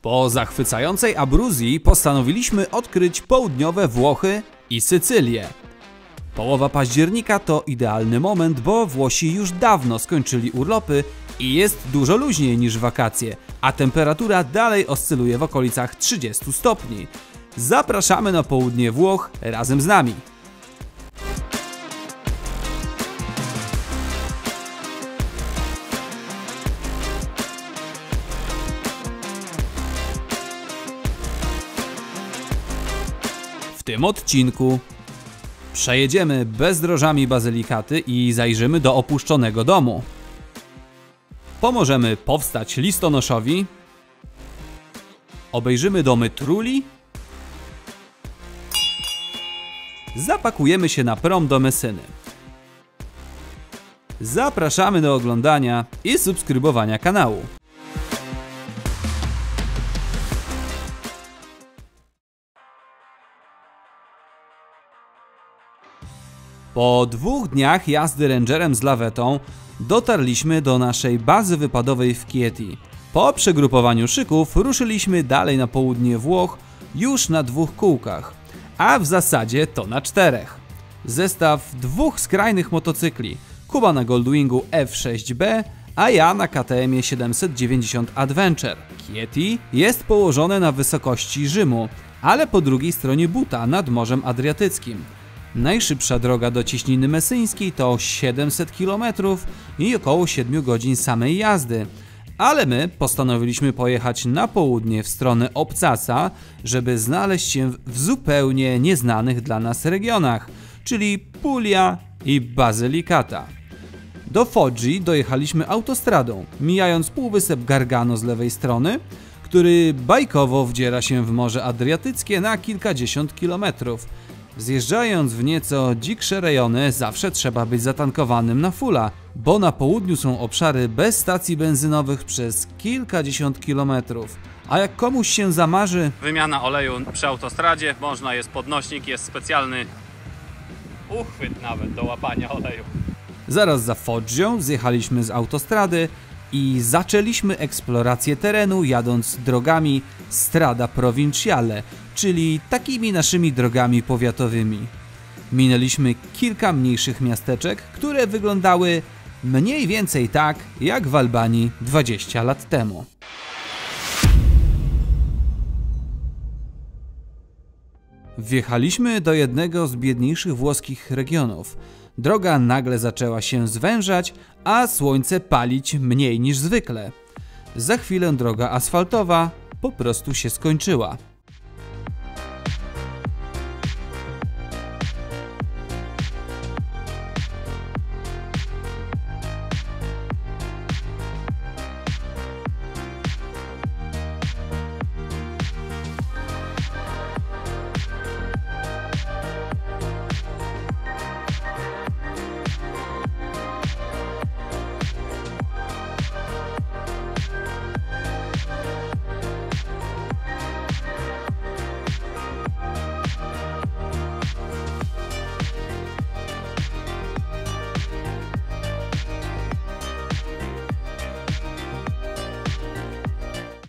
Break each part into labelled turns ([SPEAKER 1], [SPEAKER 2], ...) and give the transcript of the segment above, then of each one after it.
[SPEAKER 1] Po zachwycającej abruzji postanowiliśmy odkryć południowe Włochy i Sycylię. Połowa października to idealny moment, bo Włosi już dawno skończyli urlopy i jest dużo luźniej niż wakacje, a temperatura dalej oscyluje w okolicach 30 stopni. Zapraszamy na południe Włoch razem z nami. W tym odcinku przejedziemy bezdrożami Bazylikaty i zajrzymy do opuszczonego domu. Pomożemy powstać listonoszowi. Obejrzymy domy Trulli. Zapakujemy się na prom do Messyny. Zapraszamy do oglądania i subskrybowania kanału. Po 2 dniach jazdy Rangerem z lawetą dotarliśmy do naszej bazy wypadowej w Chieti. Po przegrupowaniu szyków ruszyliśmy dalej na południe Włoch już na 2 kółkach, a w zasadzie to na 4. Zestaw 2 skrajnych motocykli, Kuba na Goldwingu F6B, a ja na KTM 790 Adventure. Chieti jest położone na wysokości Rzymu, ale po drugiej stronie buta nad Morzem Adriatyckim. Najszybsza droga do Cieśniny Messyńskiej to 700 km i około 7 godzin samej jazdy. Ale my postanowiliśmy pojechać na południe w stronę Obcasa, żeby znaleźć się w zupełnie nieznanych dla nas regionach, czyli Puglia i Basilicata. Do Foggi dojechaliśmy autostradą, mijając półwysep Gargano z lewej strony, który bajkowo wdziera się w Morze Adriatyckie na kilkadziesiąt kilometrów. Zjeżdżając w nieco dziksze rejony zawsze trzeba być zatankowanym na fulla, bo na południu są obszary bez stacji benzynowych przez kilkadziesiąt kilometrów. A jak komuś się zamarzy
[SPEAKER 2] wymiana oleju przy autostradzie, można, jest podnośnik, jest specjalny uchwyt nawet do łapania oleju.
[SPEAKER 1] Zaraz za Foggią zjechaliśmy z autostrady i zaczęliśmy eksplorację terenu, jadąc drogami Strada Provinciale, czyli takimi naszymi drogami powiatowymi. Minęliśmy kilka mniejszych miasteczek, które wyglądały mniej więcej tak jak w Albanii 20 lat temu. Wjechaliśmy do jednego z biedniejszych włoskich regionów. Droga nagle zaczęła się zwężać, a słońce palić mniej niż zwykle. Za chwilę droga asfaltowa po prostu się skończyła.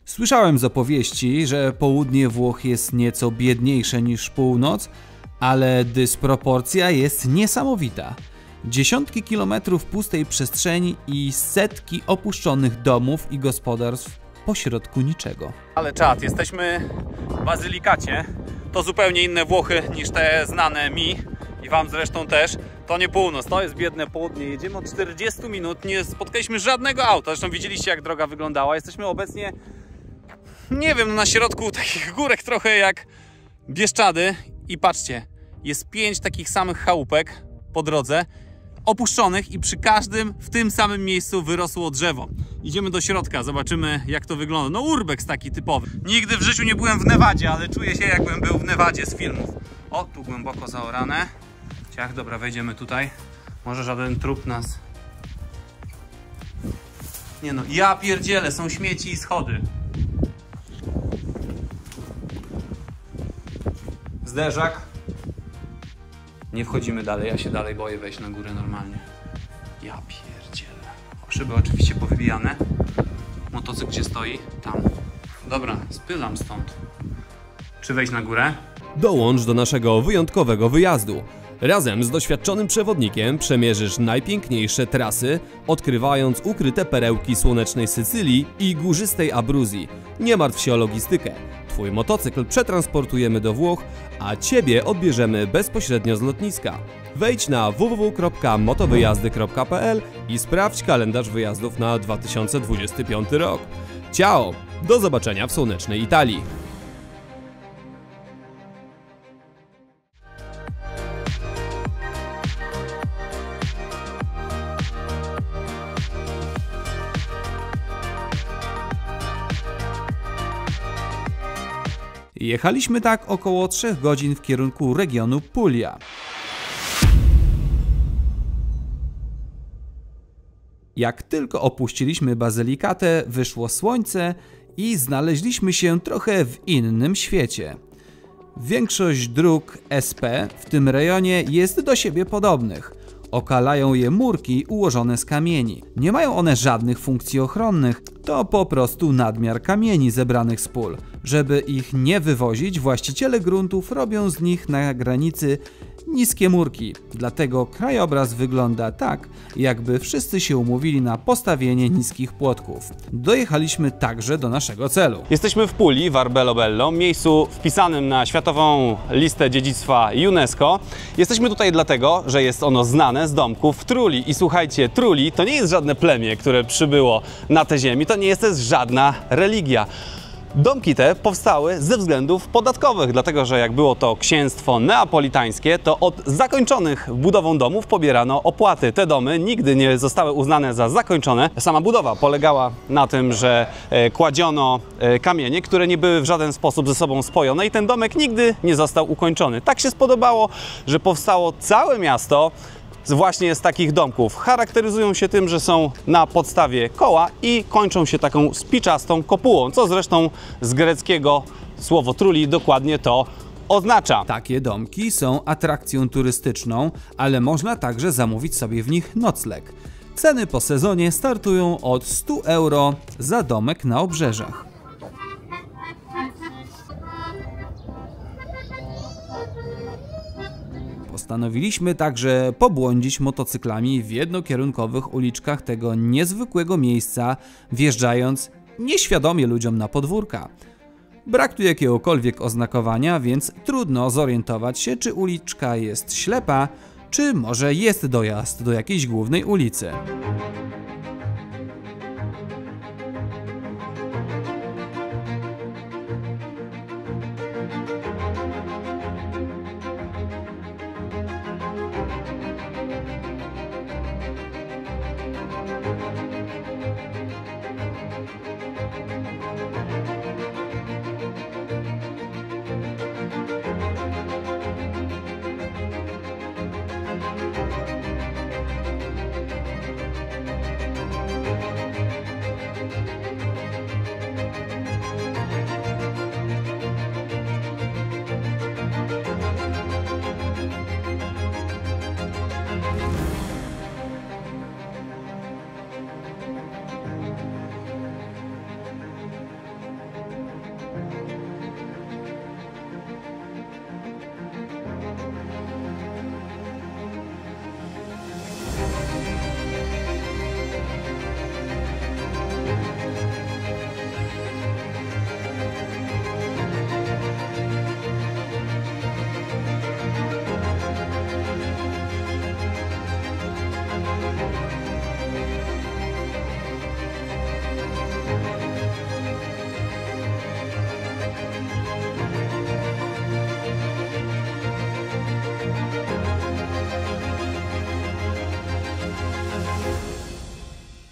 [SPEAKER 1] Słyszałem z opowieści, że południe Włoch jest nieco biedniejsze niż północ, ale dysproporcja jest niesamowita. Dziesiątki kilometrów pustej przestrzeni i setki opuszczonych domów i gospodarstw pośrodku niczego.
[SPEAKER 2] Ale czad, jesteśmy w Bazylikacie. To zupełnie inne Włochy niż te znane mi i wam zresztą też. To nie północ, to jest biedne południe. Jedziemy od 40 minut, nie spotkaliśmy żadnego auta. Zresztą widzieliście, jak droga wyglądała. Jesteśmy obecnie, nie wiem, na środku takich górek trochę jak Bieszczady. I patrzcie, jest 5 takich samych chałupek po drodze, opuszczonych, i przy każdym w tym samym miejscu wyrosło drzewo. Idziemy do środka, zobaczymy, jak to wygląda. No urbex taki typowy. Nigdy w życiu nie byłem w Nevadzie, ale czuję się, jakbym był w Nevadzie z filmów. O, tu głęboko zaorane. Ciach, dobra, wejdziemy tutaj. Może żaden trup nas... Nie no, ja pierdzielę, są śmieci i schody. Zderzak. Nie wchodzimy dalej, ja się dalej boję wejść na górę normalnie. Ja pierdzielę. Szyby oczywiście powybijane. Motocykl gdzie stoi? Tam. Dobra, spylam stąd. Czy wejść na górę?
[SPEAKER 3] Dołącz do naszego wyjątkowego wyjazdu. Razem z doświadczonym przewodnikiem przemierzysz najpiękniejsze trasy, odkrywając ukryte perełki słonecznej Sycylii i górzystej Abruzji. Nie martw się o logistykę. Twój motocykl przetransportujemy do Włoch, a Ciebie odbierzemy bezpośrednio z lotniska. Wejdź na www.motowyjazdy.pl i sprawdź kalendarz wyjazdów na 2025 rok. Ciao! Do zobaczenia w słonecznej Italii.
[SPEAKER 1] Jechaliśmy tak około 3 godzin w kierunku regionu Puglia. Jak tylko opuściliśmy Bazylikatę, wyszło słońce i znaleźliśmy się trochę w innym świecie. Większość dróg SP w tym rejonie jest do siebie podobnych. Okalają je murki ułożone z kamieni. Nie mają one żadnych funkcji ochronnych, to po prostu nadmiar kamieni zebranych z pól. Żeby ich nie wywozić, właściciele gruntów robią z nich na granicy niskie murki. Dlatego krajobraz wygląda tak, jakby wszyscy się umówili na postawienie niskich płotków. Dojechaliśmy także do naszego celu.
[SPEAKER 2] Jesteśmy w Pugli, w Arbello, miejscu wpisanym na Światową Listę Dziedzictwa UNESCO. Jesteśmy tutaj dlatego, że jest ono znane z domków Trulli. I słuchajcie, Trulli to nie jest żadne plemię, które przybyło na tę ziemi, to nie jest też żadna religia. Domki te powstały ze względów podatkowych, dlatego że jak było to księstwo neapolitańskie, to od zakończonych budową domów pobierano opłaty. Te domy nigdy nie zostały uznane za zakończone. Sama budowa polegała na tym, że kładziono kamienie, które nie były w żaden sposób ze sobą spojone i ten domek nigdy nie został ukończony. Tak się spodobało, że powstało całe miasto właśnie z takich domków. Charakteryzują się tym, że są na podstawie koła i kończą się taką spiczastą kopułą, co zresztą z greckiego słowo trulli dokładnie to oznacza.
[SPEAKER 1] Takie domki są atrakcją turystyczną, ale można także zamówić sobie w nich nocleg. Ceny po sezonie startują od 100 € za domek na obrzeżach. Postanowiliśmy także pobłądzić motocyklami w jednokierunkowych uliczkach tego niezwykłego miejsca, wjeżdżając nieświadomie ludziom na podwórka. Brak tu jakiegokolwiek oznakowania, więc trudno zorientować się, czy uliczka jest ślepa, czy może jest dojazd do jakiejś głównej ulicy.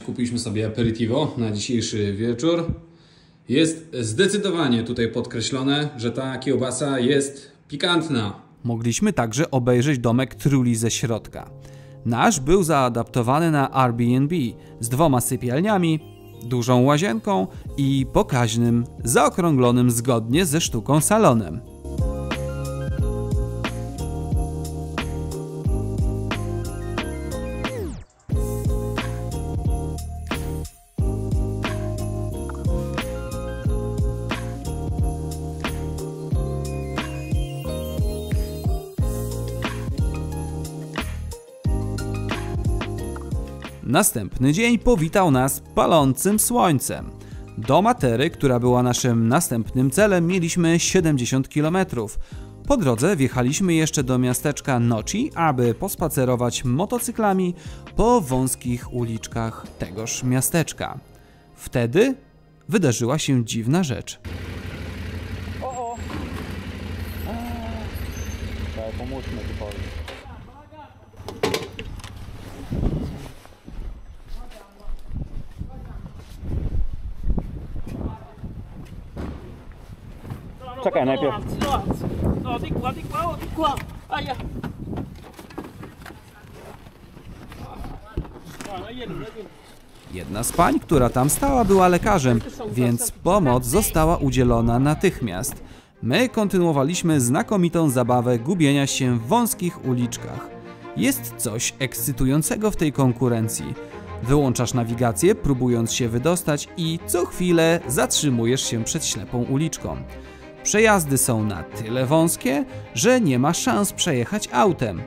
[SPEAKER 2] Kupiliśmy sobie aperitivo na dzisiejszy wieczór. Jest zdecydowanie tutaj podkreślone, że ta kiełbasa jest pikantna.
[SPEAKER 1] Mogliśmy także obejrzeć domek Trulli ze środka. Nasz był zaadaptowany na Airbnb z 2 sypialniami, dużą łazienką i pokaźnym, zaokrąglonym zgodnie ze sztuką salonem. Następny dzień powitał nas palącym słońcem. Do Matery, która była naszym następnym celem, mieliśmy 70 km. Po drodze wjechaliśmy jeszcze do miasteczka Noci, aby pospacerować motocyklami po wąskich uliczkach tegoż miasteczka. Wtedy wydarzyła się dziwna rzecz.
[SPEAKER 2] Pomóżmy typowi. Czekaj najpierw.
[SPEAKER 1] Jedna z pań, która tam stała, była lekarzem, więc pomoc została udzielona natychmiast. My kontynuowaliśmy znakomitą zabawę gubienia się w wąskich uliczkach. Jest coś ekscytującego w tej konkurencji. Wyłączasz nawigację, próbując się wydostać i co chwilę zatrzymujesz się przed ślepą uliczką. Przejazdy są na tyle wąskie, że nie ma szans przejechać autem.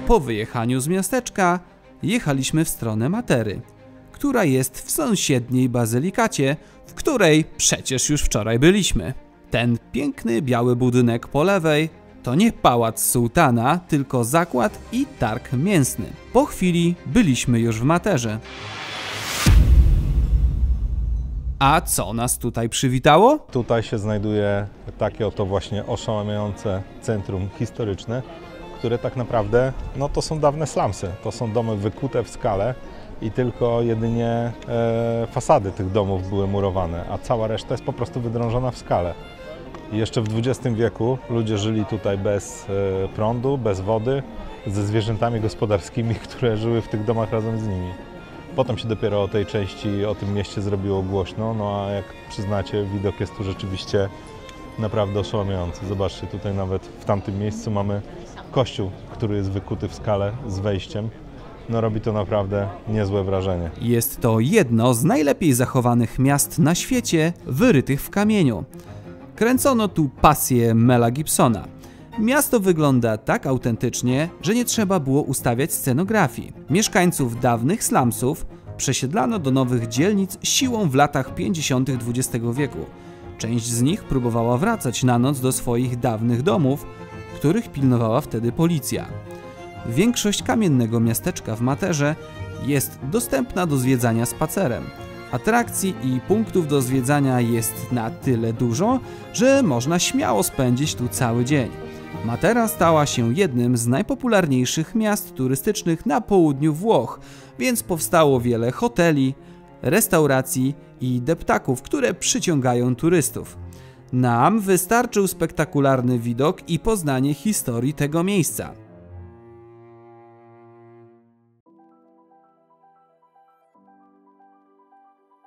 [SPEAKER 1] Po wyjechaniu z miasteczka jechaliśmy w stronę Matery, która jest w sąsiedniej bazylikacie, w której przecież już wczoraj byliśmy. Ten piękny biały budynek po lewej to nie pałac sułtana, tylko zakład i targ mięsny. Po chwili byliśmy już w Materze. A co nas tutaj przywitało?
[SPEAKER 4] Tutaj się znajduje takie oto właśnie oszałamiające centrum historyczne, które tak naprawdę, no to są dawne slumsy, to są domy wykute w skale i tylko jedynie fasady tych domów były murowane, a cała reszta jest po prostu wydrążona w skale. I jeszcze w XX wieku ludzie żyli tutaj bez prądu, bez wody, ze zwierzętami gospodarskimi, które żyły w tych domach razem z nimi. Potem się dopiero o tej części, o tym mieście zrobiło głośno, no a jak przyznacie, widok jest tu rzeczywiście naprawdę oszałamiający. Zobaczcie, tutaj nawet w tamtym miejscu mamy kościół, który jest wykuty w skale z wejściem. No robi to naprawdę niezłe wrażenie.
[SPEAKER 1] Jest to jedno z najlepiej zachowanych miast na świecie, wyrytych w kamieniu. Kręcono tu pasję Mela Gibsona. Miasto wygląda tak autentycznie, że nie trzeba było ustawiać scenografii. Mieszkańców dawnych slumsów przesiedlano do nowych dzielnic siłą w latach 50. XX wieku. Część z nich próbowała wracać na noc do swoich dawnych domów, których pilnowała wtedy policja. Większość kamiennego miasteczka w Materze jest dostępna do zwiedzania spacerem. Atrakcji i punktów do zwiedzania jest na tyle dużo, że można śmiało spędzić tu cały dzień. Matera stała się jednym z najpopularniejszych miast turystycznych na południu Włoch, więc powstało wiele hoteli, restauracji i deptaków, które przyciągają turystów. Nam wystarczył spektakularny widok i poznanie historii tego miejsca.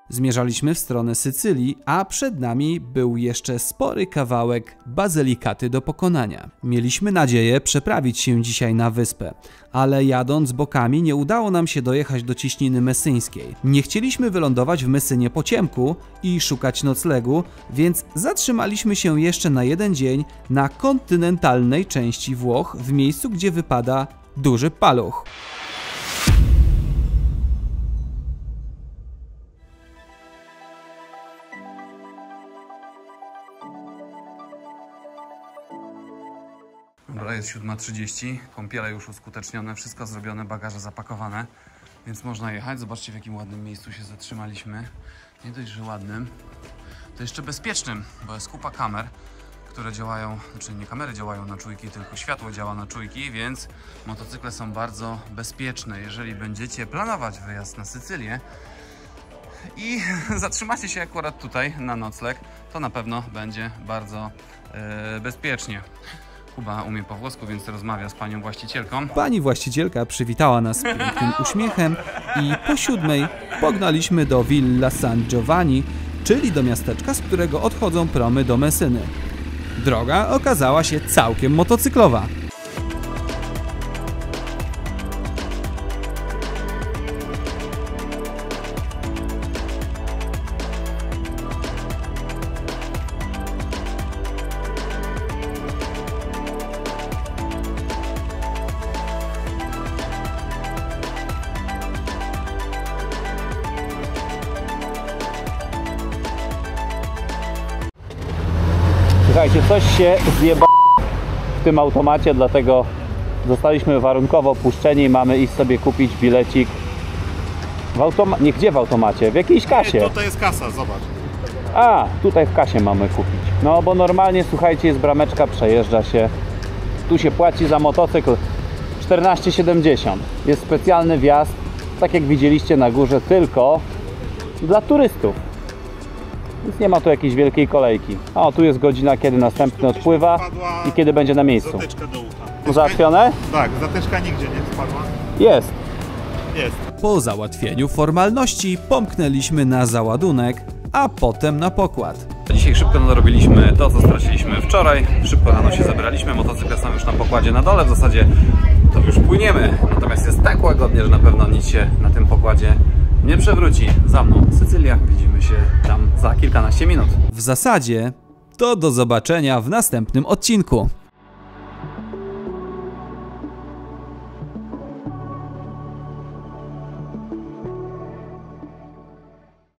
[SPEAKER 1] Zmierzaliśmy w stronę Sycylii, a przed nami był jeszcze spory kawałek bazylikaty do pokonania. Mieliśmy nadzieję przeprawić się dzisiaj na wyspę, ale jadąc bokami nie udało nam się dojechać do Cieśniny Messyńskiej. Nie chcieliśmy wylądować w Messynie po ciemku i szukać noclegu, więc zatrzymaliśmy się jeszcze na jeden dzień na kontynentalnej części Włoch, w miejscu, gdzie wypada duży paluch.
[SPEAKER 2] Dobra, jest 7:30, kąpiele już uskutecznione, wszystko zrobione, bagaże zapakowane, więc można jechać. Zobaczcie, w jakim ładnym miejscu się zatrzymaliśmy. Nie dość, że ładnym, to jeszcze bezpiecznym, bo jest kupa kamer, które działają, znaczy nie kamery działają na czujki, tylko światło działa na czujki, więc motocykle są bardzo bezpieczne. Jeżeli będziecie planować wyjazd na Sycylię i zatrzymacie się akurat tutaj na nocleg, to na pewno będzie bardzo bezpiecznie. Kuba umie po włosku, więc rozmawia z panią właścicielką.
[SPEAKER 1] Pani właścicielka przywitała nas pięknym uśmiechem i po 7:00 pognaliśmy do Villa San Giovanni, czyli do miasteczka, z którego odchodzą promy do Messyny. Droga okazała się całkiem motocyklowa.
[SPEAKER 2] Słuchajcie, coś się zjeba w tym automacie, dlatego zostaliśmy warunkowo puszczeni i mamy iść sobie kupić bilecik w automacie. Nie, gdzie w automacie? W jakiejś kasie.
[SPEAKER 4] Tutaj jest kasa, zobacz.
[SPEAKER 2] A, tutaj w kasie mamy kupić. No bo normalnie, słuchajcie, jest brameczka, przejeżdża się. Tu się płaci za motocykl 14,70. Jest specjalny wjazd, tak jak widzieliście na górze, tylko dla turystów. Więc nie ma tu jakiejś wielkiej kolejki. O, tu jest godzina, kiedy następny odpływa i kiedy będzie na miejscu.
[SPEAKER 4] Zatyczka do ucha.
[SPEAKER 2] Załatwione?
[SPEAKER 4] Tak, zatyczka nigdzie nie spadła.
[SPEAKER 2] Jest.
[SPEAKER 4] Jest.
[SPEAKER 1] Po załatwieniu formalności pomknęliśmy na załadunek, a potem na pokład.
[SPEAKER 2] Dzisiaj szybko nadrobiliśmy to, co straciliśmy wczoraj. Szybko rano się zebraliśmy, motocykle są już na pokładzie na dole. W zasadzie to już płyniemy. Natomiast jest tak łagodnie, że na pewno nic się na tym pokładzie nie przewróci. Za mną Sycylia, widzimy się tam za kilkanaście minut.
[SPEAKER 1] W zasadzie to do zobaczenia w następnym odcinku.